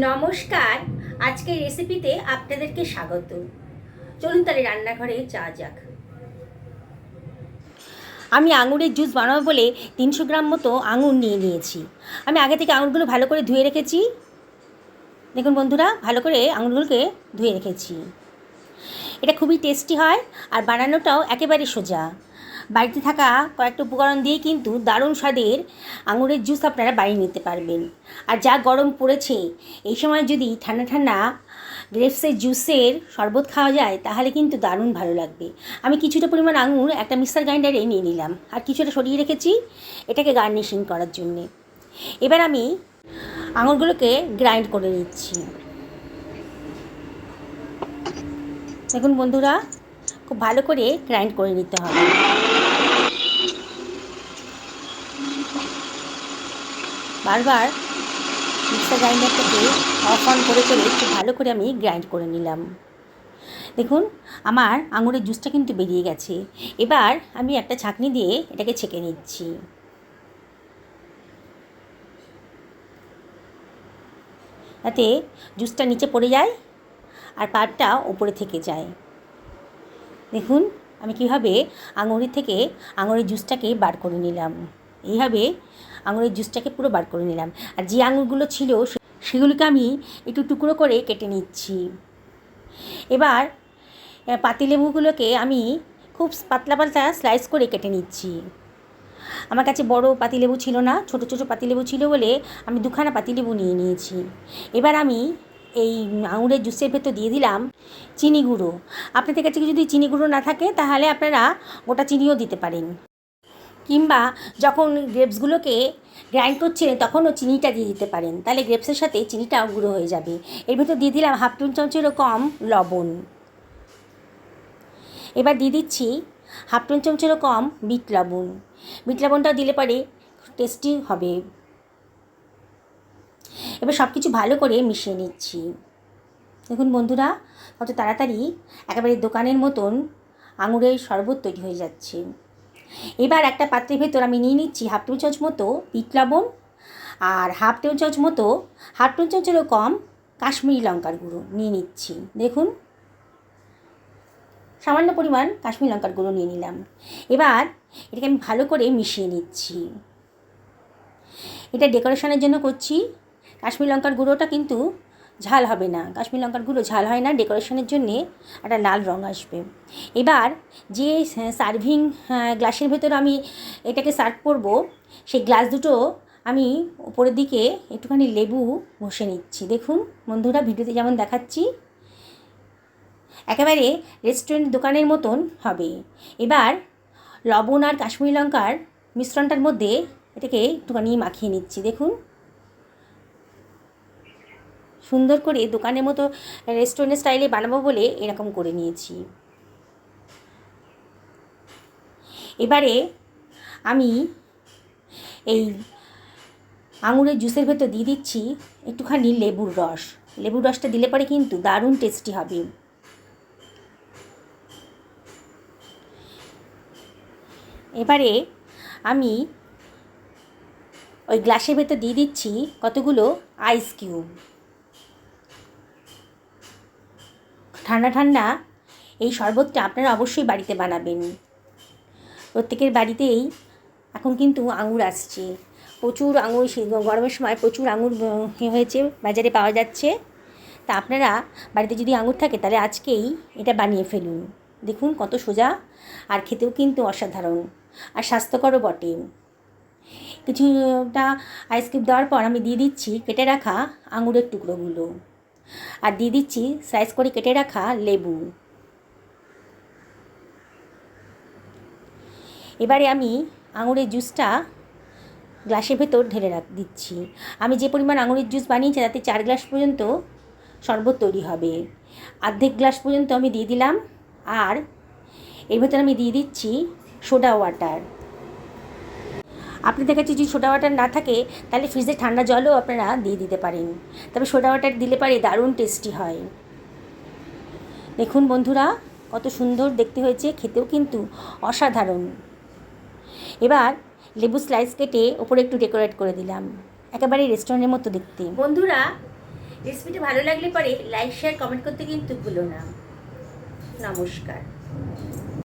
নমস্কার, আজকের রেসিপিতে আপনাদেরকে স্বাগত। চলুন তাহলে রান্নাঘরে যাওয়া যাক। আমি আঙুরের জুস বানাবো বলে 300 গ্রাম মতো আঙুর নিয়ে নিয়েছি। আমি আগে থেকে আঙুরগুলো ভালো করে ধুয়ে রেখেছি। দেখুন বন্ধুরা, ভালো করে আঙুরগুলোকে ধুয়ে রেখেছি। এটা খুবই টেস্টি হয় আর বানানোটাও একেবারে সোজা। বাড়িতে থাকা কয়েকটা উপকরণ দিয়ে কিন্তু দারুণ স্বাদের আঙুরের জুস আপনারা বানিয়ে নিতে পারবেন। আর যা গরম পড়েছে, এই সময় যদি ঠান্ডা ঠান্ডা গ্রেপসের জুসের শরবত খাওয়া যায় তাহলে কিন্তু দারুণ ভালো লাগবে। আমি কিছুটা পরিমাণ আঙুর একটা মিক্সার গ্রাইন্ডারে নিয়ে নিলাম আর কিছুটা সরিয়ে রেখেছি এটাকে গার্নিশিং করার জন্যে। এবার আমি আঙুরগুলোকে গ্রাইন্ড করে নিচ্ছি। দেখুন বন্ধুরা, খুব ভালো করে গ্রাইন্ড করে নিতে হবে। বারবার মিক্সার গ্রাইন্ডারটাকে অফ অন করে খুব ভালো করে আমি গ্রাইন্ড করে নিলাম। দেখুন আমার আঙুরের জুসটা কিন্তু বেরিয়ে গেছে। এবার আমি একটা ছাঁকনি দিয়ে এটাকে ছেঁকে নিচ্ছি। যাতে জুসটা নিচে পড়ে যায় আর পাল্পটা উপরে থেকে যায়। দেখুন আমি কীভাবে আঙুরের থেকে আঙুরের জুসটাকে বার করে নিলাম। এইভাবে আঙুরের জুসটাকে পুরো বার করে নিলাম। আর যে আঙুরগুলো ছিল সেগুলিকে আমি একটু টুকরো করে কেটে নিচ্ছি। এবার পাতিলেবুগুলোকে আমি খুব পাতলা পাতলা স্লাইস করে কেটে নিচ্ছি। আমার কাছে বড় পাতিলেবু ছিল না, ছোটো ছোটো পাতিলেবু ছিল বলে আমি দুখানা পাতিলেবু নিয়ে নিয়েছি। এবার আমি এই আঙুরের জুসের ভেতর দিয়ে দিলাম চিনি গুঁড়ো। আপনাদের কাছে যদি চিনি গুঁড়ো না থাকে তাহলে আপনারা গোটা চিনিও দিতে পারেন, কিংবা যখন গ্রেপসগুলোকে গ্রাইন্ড করছিলেন তখনও চিনিটা দিয়ে দিতে পারেন, তাহলে গ্রেপসের সাথে চিনিটাও গুঁড়ো হয়ে যাবে। এর ভেতর দিয়ে দিলাম হাফ টেবিল চামচেরও কম লবণ। এবার দিয়ে দিচ্ছি হাফ টেবিল চামচেরও কম বিট লবণ। বিট লবণটাও দিলে পরে টেস্টি হবে। এবার সব কিছু ভালো করে মিশিয়ে নিচ্ছি। দেখুন বন্ধুরা, কত তাড়াতাড়ি একেবারে দোকানের মতন আঙুরের শরবত তৈরি হয়ে যাচ্ছে। এবার একটা পাত্রের ভেতর আমি নিয়ে নিচ্ছি হাফ টেবিল চামচ মতো বিট লবণ আর হাফ টেবিল চামচেরও কম কাশ্মীরি লঙ্কার গুঁড়ো নিয়ে নিচ্ছি। দেখুন সামান্য পরিমাণ কাশ্মীরি লঙ্কার গুঁড়ো নিয়ে নিলাম। এবার এটাকে আমি ভালো করে মিশিয়ে নিচ্ছি। এটা ডেকোরেশনের জন্য করছি। কাশ্মীরি লঙ্কার গুঁড়োটা কিন্তু ঝাল হবে না, কাশ্মীরি লঙ্কার গুঁড়ো ঝাল হয় না, ডেকোরেশনের জন্যে একটা লাল রঙ আসবে। এবার যে সার্ভিং গ্লাসের ভেতর আমি এটাকে সার্ভ করব, সেই গ্লাস দুটো আমি উপরের দিকে একটুখানি লেবু ঘষে নিচ্ছি। দেখুন বন্ধুরা, ভিডিওতে যেমন দেখাচ্ছি একেবারে রেস্টুরেন্ট দোকানের মতন হবে। এবার লবণ আর কাশ্মীরি লঙ্কার মিশ্রণটার মধ্যে এটাকে একটুখানি মাখিয়ে নিচ্ছি। দেখুন সুন্দর করে দোকানের মতো রেস্টুরেন্ট স্টাইলে বানাবো বলে এরকম করে নিয়েছি। এবারে আমি এই আঙুরের জুসের ভেতর দিয়ে দিচ্ছি একটুখানি লেবুর রস। লেবুর রসটা দিলে পরে কিন্তু দারুণ টেস্টি হবে। এবারে আমি ওই গ্লাসের ভেতর দিয়ে দিচ্ছি কতগুলো আইস কিউব। ঠান্ডা ঠান্ডা এই শরবতটা আপনারা অবশ্যই বাড়িতে বানাবেন। প্রত্যেকের বাড়িতেই এখন কিন্তু আঙুর আসছে, প্রচুর আঙুর, গরমের সময় প্রচুর আঙুর হয়েছে, বাজারে পাওয়া যাচ্ছে। তা আপনারা বাড়িতে যদি আঙুর থাকে তাহলে আজকেই এটা বানিয়ে ফেলুন। দেখুন কত সোজা, আর খেতেও কিন্তু অসাধারণ আর স্বাস্থ্যকরও বটে। কিছুটা আইসক্রিম দেওয়ার পর আমি দিয়ে দিচ্ছি কেটে রাখা আঙুরের টুকরোগুলো আর দিয়ে দিচ্ছি স্লাইস করে কেটে রাখা লেবু। এবারে আমি আঙুরের জুসটা গ্লাসের ভেতর ঢেলে দিচ্ছি। আমি যে পরিমাণ আঙুরের জুস বানিয়েছি তাতে 4 গ্লাস পর্যন্ত শরবত তৈরি হবে। অর্ধেক গ্লাস পর্যন্ত আমি দিয়ে দিলাম। আর এর ভেতর আমি দিয়ে দিচ্ছি সোডা ওয়াটার। আপনাদের কাছে যদি সোডা ওয়াটার না থাকে তাহলে ফ্রিজে ঠান্ডা জলও আপনারা দিয়ে দিতে পারেন, তবে সোডা ওয়াটার দিলে পরে দারুণ টেস্টি হয়। দেখুন বন্ধুরা কত সুন্দর দেখতে হয়েছে, খেতেও কিন্তু অসাধারণ। এবার লেবু স্লাইস কেটে ওপরে একটু ডেকোরেট করে দিলাম, একেবারে রেস্টুরেন্টের মতো দেখতে। বন্ধুরা রেসিপিটা ভালো লাগলে পরে লাইক শেয়ার কমেন্ট করতে কিন্তু ভুলো না। নমস্কার।